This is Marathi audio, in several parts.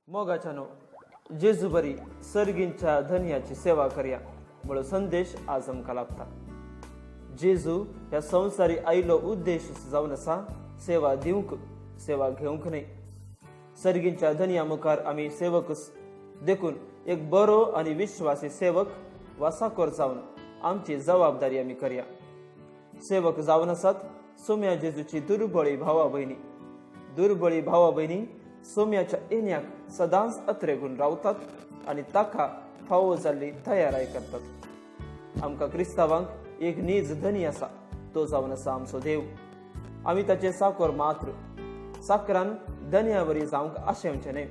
मोगाच्यानो जेजू बरी सर्गींच्या धन्याची सेवा करया म्हणून संदेश आज आमकां लाभता। जेजू ह्या संवसारी आयलो उद्देश जावन आसा सेवा दिवंक, सेवा घेवंक न्हय। सर्गींच्या धन्या मुखार आमी सेवक देखून एक बरो आनी विश्वासी सेवक वा साकोर जावन आमची जबाबदारी आमी करया। सेवक जावन आसात सोम्या जेजूची दुर्बळी भावा भयणी सोम्याच्या येण्याक सदांच अत्रेगून रावतात आनी ताका फावो जाल्ली तयाराय करतात। आमकां क्रिस्तावांक एक नीज धनी आसा, तो जावन आसा आमचो देव। आमी ताचे साकोर मात्र। साकरान धन्यावरी जावंक आशेवचें न्हय।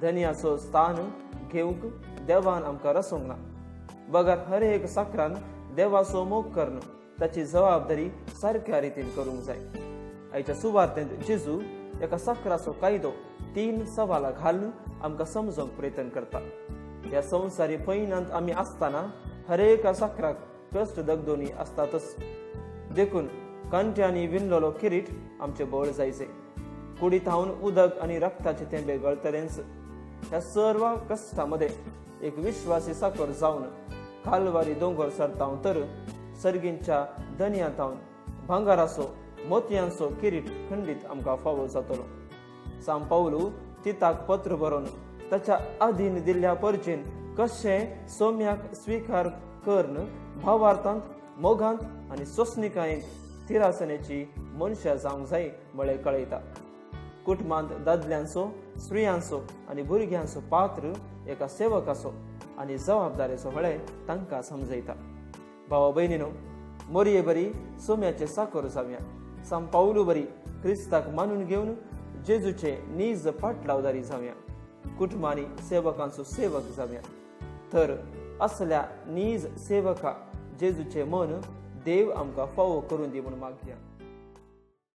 धन्याचो स्थान घेवंक देवान आमकां रसोवंक ना। बगर हर एक साकरान देवाचो मोग करून ताची जबाबदारी सारक्या रितीन करूंक जाय। आयच्या सुवातेंत जेजू एका साकराचो कायदो 3 सवालां घालून आमकां समजोवंक प्रयत्न करता। ह्या संवसारी पैनांत आमी आसतना हर एका साकराक कश्ट दगदोनी आसतातच। देखून कंठ्यांनी विणलोलो किरीट आमचे बोळ जायचे। कुडीत हावन उदक आनी रक्ताचे थेंबे गळतलेंच। ह्या सर्व कश्टांमध्ये एक विश्वासी साकोर जावन कालवारी दोंगर सरताव तर सर्गींच्या धन्यांत हावन भांगाराचो मोतयांचो किरीट खंडीत आमकां फावो जातलो। सांत पावलू तिताक पत्र बरोवन ताच्या अधीन दिल्ल्या परचेन कशें सोम्याक स्वीकार करून भावार्थांत मोगांत आनी सोसणिकायेंत थिरासनेची मनशां जावंक जाय म्हळें कळयता। कुटुंबांत दादल्यांचो, स्त्रियांचो आनी भुरग्यांचो पात्र एका सेवकाचो आनी जबाबदारेचो म्हळें तांकां समजयता। भावा भयणीनो, मोरये बरी सोम्याचे साकोर जावया। सांत पावलू बरी क्रिस्ताक मानून घेवन जेजूचे नीज पाटलावदारी जावया। कुटुंबांनी सेवकांचो सेवक जावया। तर असल्या नीज सेवका जेजूचे मन देव आमकां फावो करून दी म्हूण मागया।